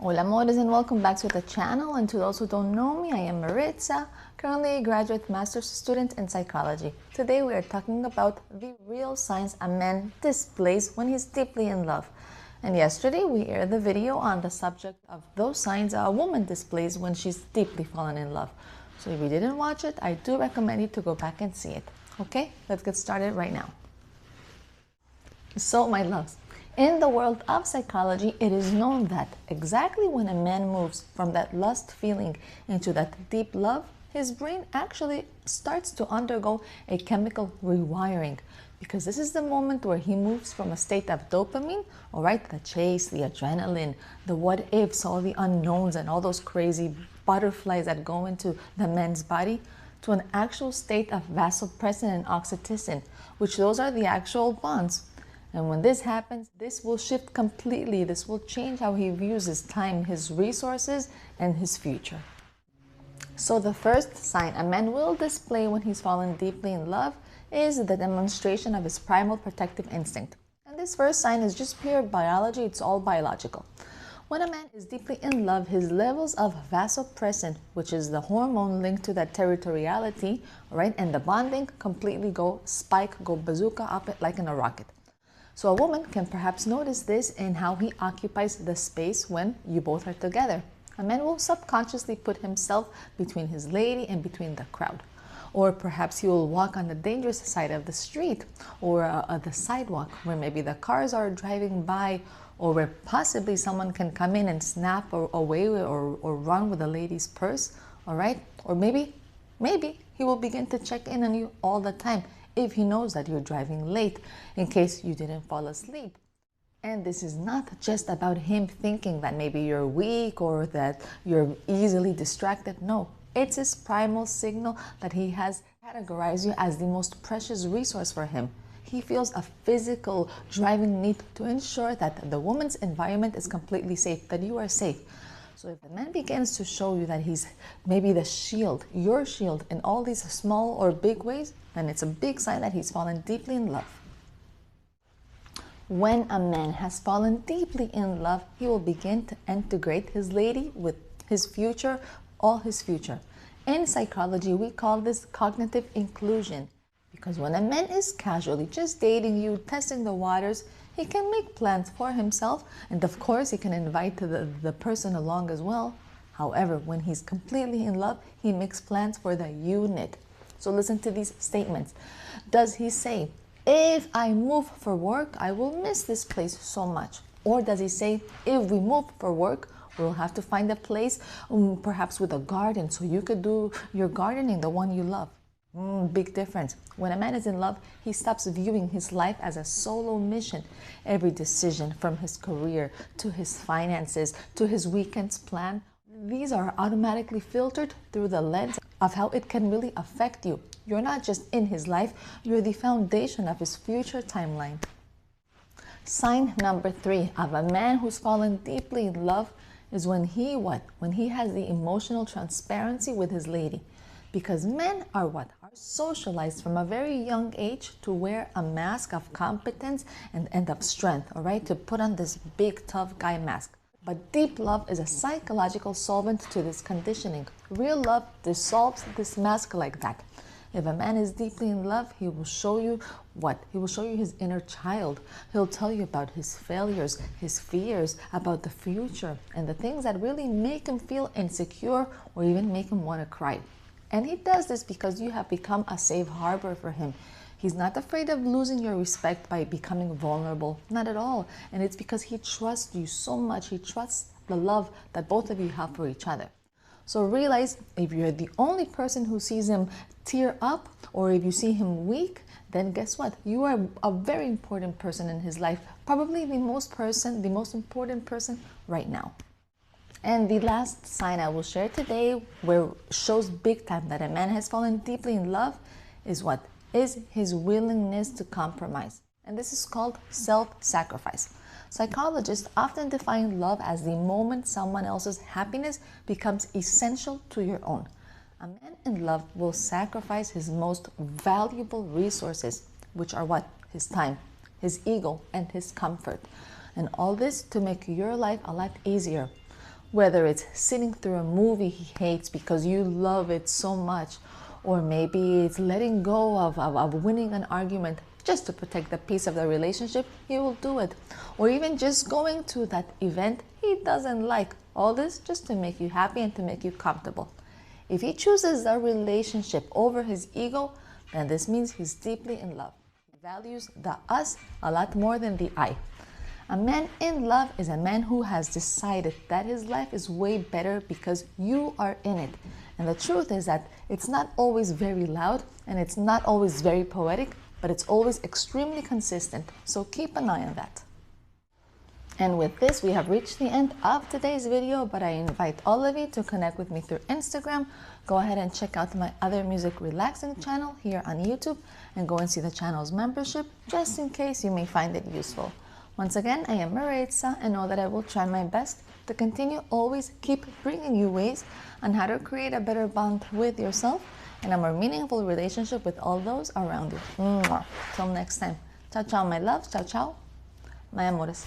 Hola amores, and welcome back to the channel. And to those who don't know me, I am Maritza, currently a graduate master's student in psychology. Today we are talking about the real signs a man displays when he's deeply in love. And yesterday we aired the video on the subject of those signs a woman displays when she's deeply fallen in love. So if you didn't watch it, I do recommend you to go back and see it. Okay, let's get started right now. So my loves, in the world of psychology, it is known that exactly when a man moves from that lust feeling into that deep love, his brain actually starts to undergo a chemical rewiring, because this is the moment where he moves from a state of dopamine, all right, the chase, the adrenaline, the what ifs, all the unknowns, and all those crazy butterflies that go into the man's body, to an actual state of vasopressin and oxytocin, which those are the actual bonds. And when this happens, this will shift completely. This will change how he views his time, his resources, and his future. So the first sign a man will display when he's fallen deeply in love is the demonstration of his primal protective instinct. And this first sign is just pure biology. It's all biological. When a man is deeply in love, his levels of vasopressin, which is the hormone linked to that territoriality, right, and the bonding completely go spike, go bazooka up it like in a rocket. So a woman can perhaps notice this in how he occupies the space when you both are together. A man will subconsciously put himself between his lady and between the crowd. Or perhaps he will walk on the dangerous side of the street, or the sidewalk where maybe the cars are driving by, or where possibly someone can come in and snap away or run with a lady's purse, all right? Or maybe he will begin to check in on you all the time, if he knows that you're driving late, in case you didn't fall asleep. And this is not just about him thinking that maybe you're weak or that you're easily distracted. No, it's his primal signal that he has categorized you as the most precious resource for him. He feels a physical driving need to ensure that the woman's environment is completely safe, that you are safe. So if the man begins to show you that he's maybe the shield, your shield, in all these small or big ways, then it's a big sign that he's fallen deeply in love. When a man has fallen deeply in love, he will begin to integrate his lady with his future, all his future. In psychology, we call this cognitive inclusion, because when a man is casually just dating you, testing the waters, he can make plans for himself, and of course he can invite the person along as well. However, when he's completely in love, he makes plans for the unit. So listen to these statements. Does he say, if I move for work, I will miss this place so much? Or does he say, if we move for work, we'll have to find a place, perhaps with a garden, so you could do your gardening, the one you love? Big difference. When a man is in love, he stops viewing his life as a solo mission. Every decision, from his career to his finances to his weekend's plan, these are automatically filtered through the lens of how it can really affect you. You're not just in his life, you're the foundation of his future timeline. Sign number 3 of a man who's fallen deeply in love is when he has the emotional transparency with his lady. Because men are socialized from a very young age to wear a mask of competence and of strength, all right, to put on this big tough guy mask. But deep love is a psychological solvent to this conditioning. Real love dissolves this mask like that. If a man is deeply in love, he will show you what? He will show you his inner child. He'll tell you about his failures, his fears, about the future, and the things that really make him feel insecure or even make him want to cry. And he does this because you have become a safe harbor for him. He's not afraid of losing your respect by becoming vulnerable, not at all. And it's because he trusts you so much. He trusts the love that both of you have for each other. So realize, if you're the only person who sees him tear up, or if you see him weak, then guess what? You are a very important person in his life. Probably the most important person right now. And the last sign I will share today, where shows big time that a man has fallen deeply in love, is what? Is his willingness to compromise. And this is called self-sacrifice. Psychologists often define love as the moment someone else's happiness becomes essential to your own. A man in love will sacrifice his most valuable resources, which are what? His time, his ego, and his comfort. And all this to make your life a lot easier. Whether it's sitting through a movie he hates because you love it so much, or maybe it's letting go of winning an argument just to protect the peace of the relationship, he will do it. Or even just going to that event he doesn't like. All this just to make you happy and to make you comfortable. If he chooses the relationship over his ego, then this means he's deeply in love. He values the us a lot more than the I. A man in love is a man who has decided that his life is way better because you are in it. And the truth is that it's not always very loud and it's not always very poetic, but it's always extremely consistent. So keep an eye on that. And with this, we have reached the end of today's video, but I invite all of you to connect with me through Instagram. Go ahead and check out my other music relaxing channel here on YouTube and go and see the channel's membership just in case you may find it useful. Once again, I am Maritza, and know that I will try my best to continue always keep bringing you ways on how to create a better bond with yourself and a more meaningful relationship with all those around you. Mwah. Till next time. Ciao, ciao, my loves. Ciao, ciao, my amores.